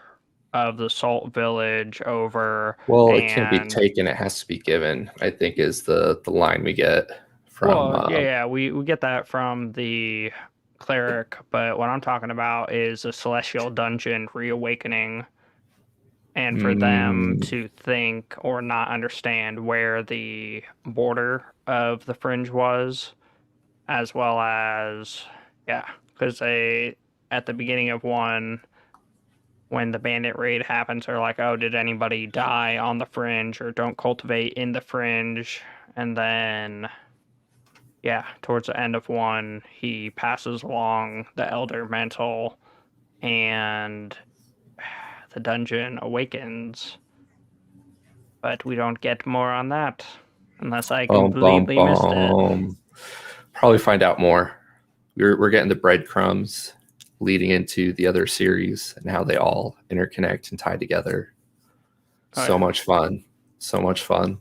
of the Salt Village over, Well, it can't be and taken; it has to be given. I think is the line we get from. well, yeah, we get that from the cleric, but what I'm talking about is a celestial dungeon reawakening, and for them Mm, to think or not understand where the border of the Fringe was, as well as, yeah, because they, at the beginning of one, when the bandit raid happens, they're like, oh, did anybody die on the Fringe or don't cultivate in the Fringe? And then, yeah, towards the end of one, he passes along the Elder Mantle and the dungeon awakens. But we don't get more on that unless I Bum, bum, completely missed it. bum. Probably find out more. We're getting the breadcrumbs leading into the other series and how they all interconnect and tie together. Oh, So yeah. much fun. So much fun.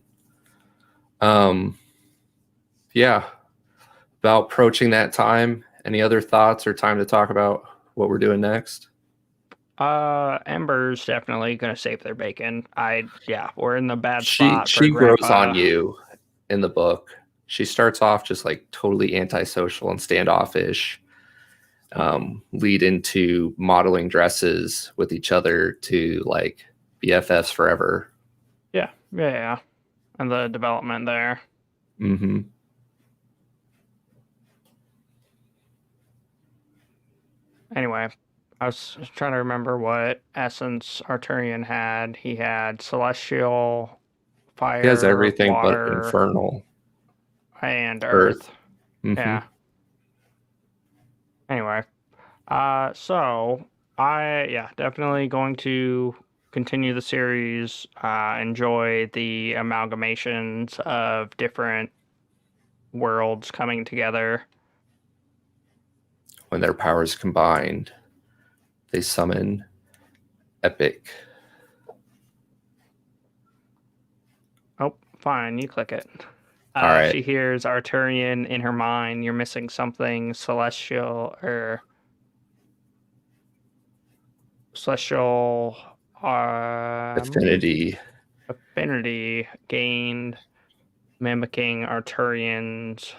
Um, yeah. About approaching that time. Any other thoughts or time to talk about what we're doing next? Ember's definitely gonna save their bacon. We're in the bad She spot for she grows Grandpa. on you in the book. She starts off just like totally antisocial and standoffish, lead into modeling dresses with each other to like BFFs forever. Yeah, and the development there. Mm-hmm. Anyway, I was trying to remember what essence Artorian had. He had celestial, He has fire, everything but water, infernal and earth. earth. Mm-hmm. Yeah. Anyway, so definitely going to continue the series. Enjoy the amalgamations of different worlds coming together. When their powers combined, they summon epic. Oh, fine, you click it. All right. She hears Arturian in her mind. You're missing something celestial or celestial Affinity. affinity gained, mimicking Arturian's.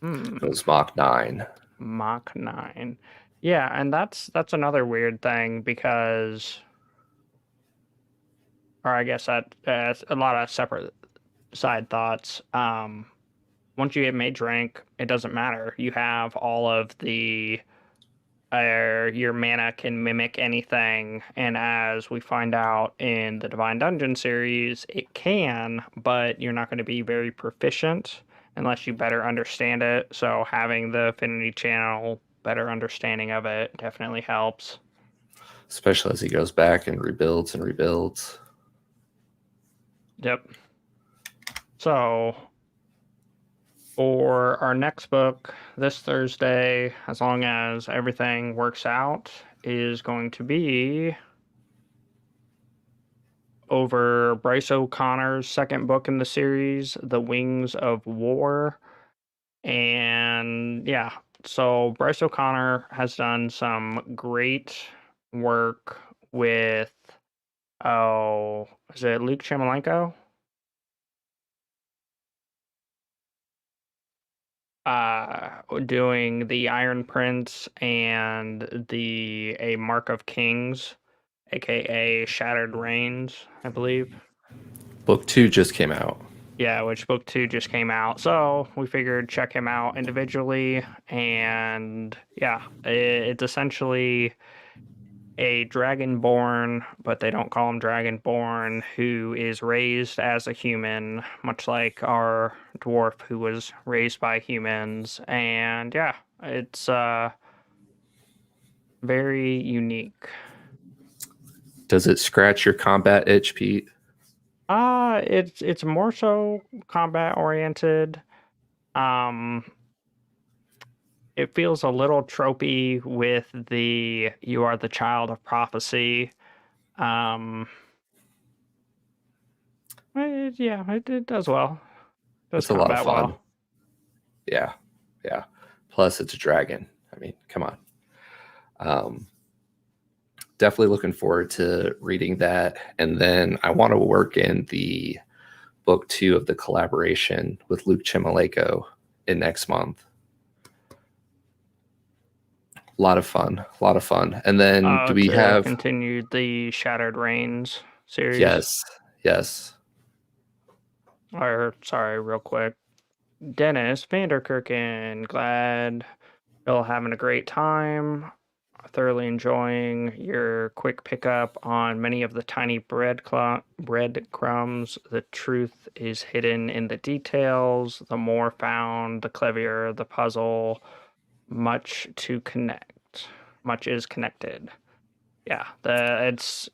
It was Mach 9. Mach 9. Yeah, and that's another weird thing because, or I guess that's a lot of separate side thoughts. Once you get mage rank, it doesn't matter. You have all of the your mana can mimic anything, and as we find out in the Divine Dungeon series, it can, but you're not going to be very proficient unless you better understand it. So having the affinity channel, better understanding of it definitely helps. Especially as he goes back and rebuilds and rebuilds. Yep. So for our next book this Thursday, as long as everything works out, is going to be over Bryce O'Connor's second book in the series, The Wings of War. And yeah, so Bryce O'Connor has done some great work with, oh, is it Luke Chamalenko? Doing the Iron Prince and the A Mark of Kings, aka Shattered Reigns, I believe. Book 2 just came out. Yeah, which book two just came out. So we figured check him out individually. And yeah, it's essentially a dragonborn, but they don't call him dragonborn, who is raised as a human, much like our dwarf who was raised by humans. And yeah, it's very unique. Does it scratch your combat itch, Pete? It's more so combat oriented. Um, it feels a little tropey with the "you are the child of prophecy." Um, it does well. Does It's a lot of combat fun. well. Yeah. Yeah. Plus, it's a dragon. I mean, come on. Um, Definitely looking forward to reading that. And then I want to work in the book 2 of the collaboration with Luke Chimaleko in next month. A lot of fun. A lot of fun. And then do we To have. continue the Shattered Reigns series. Yes. Yes. Or sorry, real quick. Dennis Vanderkerken, glad you're having a great time. Thoroughly enjoying your quick pickup on many of the tiny breadcrumbs. The truth is hidden in the details. The more found, the cleverer the puzzle. Much to connect. Much is connected. Yeah, It's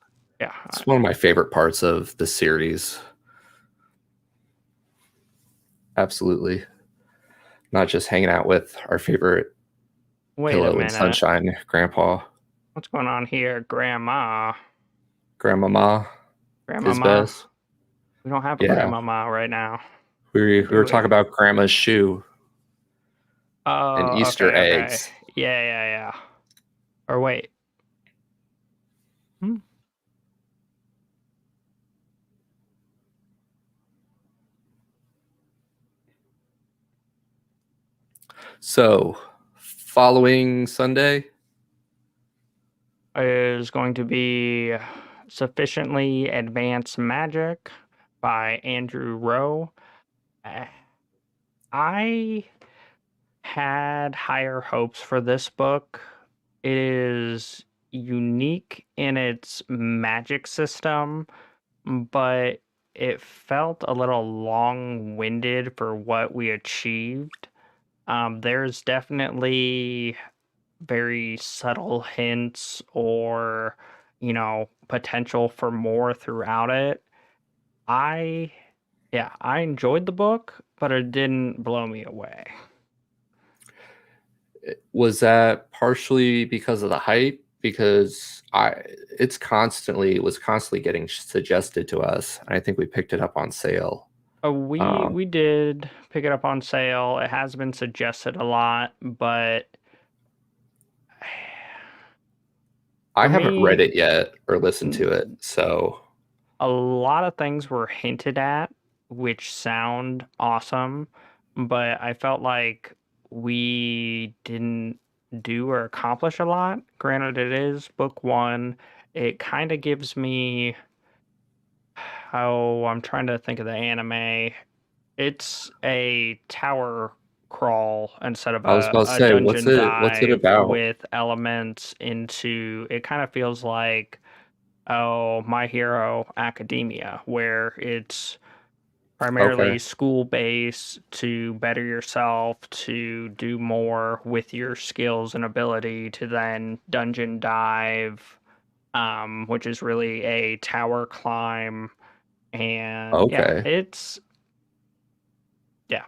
one of my favorite parts of the series. Absolutely. Not just hanging out with our favorite Wait a pillow and minute. sunshine, Grandpa. What's going on here, Grandma? Grandmama is Grandmama? best. We don't have a Yeah. grandmama right now. We were talking about Grandma's shoe and Oh, Easter okay. eggs. Yeah. Or wait. So, following Sunday is going to be Sufficiently Advanced Magic by Andrew Rowe. I had higher hopes for this book. It is unique in its magic system, but it felt a little long-winded for what we achieved. There's definitely very subtle hints or, potential for more throughout it. I enjoyed the book, but it didn't blow me away. was that partially because of the hype? Because it was constantly getting suggested to us. I think we picked it up on sale. We did pick it up on sale. It has been suggested a lot, but I haven't read it yet or listened to it, so a lot of things were hinted at, which sound awesome, but I felt like we didn't do or accomplish a lot. Granted, it is book one. It kind of gives me, I'm trying to think of the anime. It's a tower crawl instead of I was about to a say, what's dungeon it dive about? with elements into it. Kind of feels like, oh, My Hero Academia, where it's primarily Okay. school based to better yourself, to do more with your skills and ability, to then dungeon dive, which is really a tower climb. And Okay. yeah.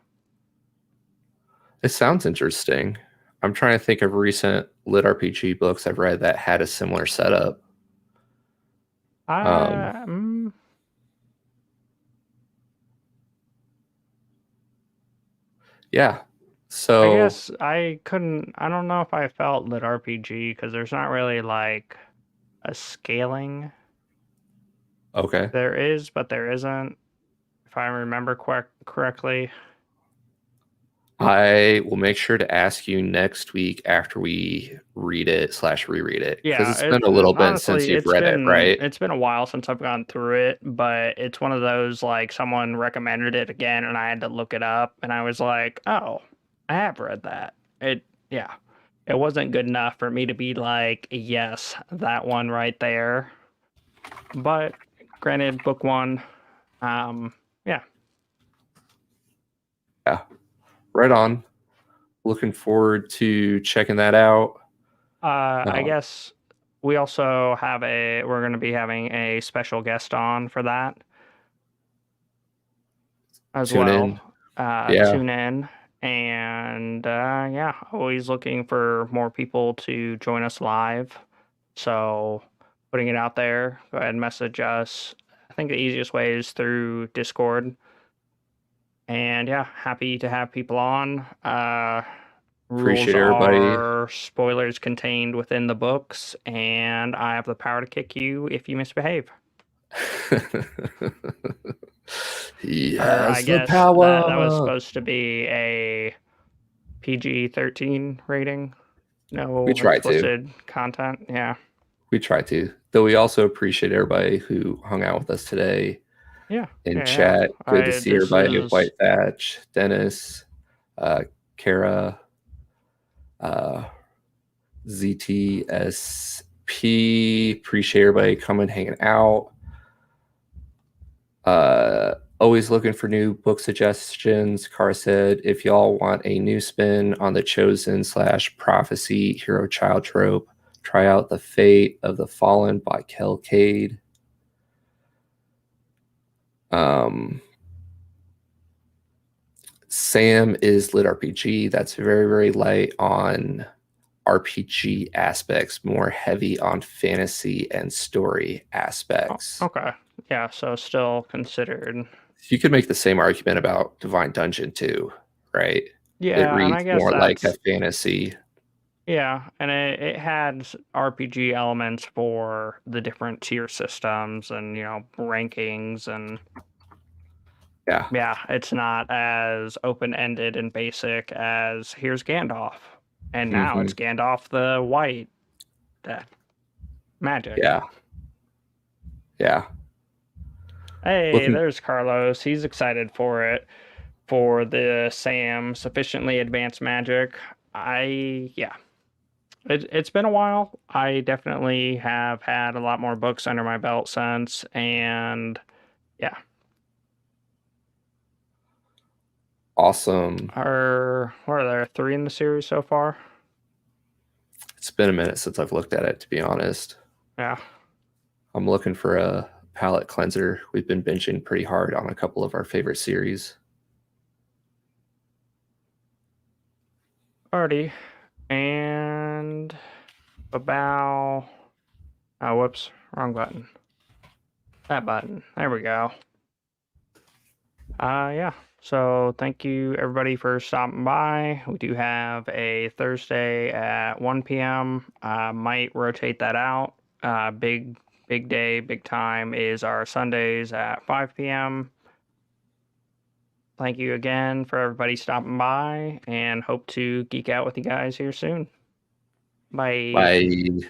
It sounds interesting. I'm trying to think of recent lit RPG books I've read that had a similar setup. Yeah. So I guess I don't know if I felt lit RPG because there's not really like a scaling. okay. There is, but there isn't, if I remember correctly. I will make sure to ask you next week after we read it / reread it, because Yeah, it's been a little bit since honestly, you've read it, right? it's been a while since I've gone through it, but it's one of those like someone recommended it again and I had to look it up and I was like, oh, I have read that. Yeah, it wasn't good enough for me to be like, yes, that one right there. But granted, book one, yeah. Yeah. Right on. Looking forward to checking that out. I guess we also we're going to be having a special guest on for that as Tune well. in. Yeah. Tune in. And yeah, always looking for more people to join us live. So putting it out there, go ahead and message us. I think the easiest way is through Discord. And yeah, happy to have people on. Rules Appreciate everybody. are spoilers contained within the books, and I have the power to kick you if you misbehave. Yes, I guess the power. that was supposed to be a PG-13 rating. No We try explicit content. Yeah. We try to. Though we also appreciate everybody who hung out with us today Yeah. in chat. Good to see everybody. White Thatch, Dennis, Kara, ZTSP. Appreciate everybody coming, hanging out. Always looking for new book suggestions. Car said, if y'all want a new spin on the Chosen / Prophecy hero child trope, try out The Fate of the Fallen by Kel Cade. Sam is LITRPG. That's very, very light on RPG aspects, more heavy on fantasy and story aspects. Okay. Yeah, so still considered. You could make the same argument about Divine Dungeon too, right? It Yeah, and I reads guess more like a that's fantasy. yeah, and it had RPG elements for the different tier systems and rankings and Yeah. yeah, it's not as open-ended and basic as here's Gandalf. And now Hmm. it's Gandalf the White. That magic. Yeah. Yeah. Hey, Looking, there's Carlos. He's excited for it. For the Sam sufficiently advanced magic. Yeah. It's been a while. I definitely have had a lot more books under my belt since, and yeah. awesome. What are there, three in the series so far? It's been a minute since I've looked at it, to be honest. Yeah. I'm looking for a palette cleanser. We've been binging pretty hard on a couple of our favorite series. Alrighty. And about oh whoops, wrong button. That button. There we go. Yeah. So thank you everybody for stopping by. We do have a Thursday at 1 p.m. Might rotate that out. Big day, big time is our Sundays at 5 p.m. Thank you again for everybody stopping by and hope to geek out with you guys here soon. Bye. Bye.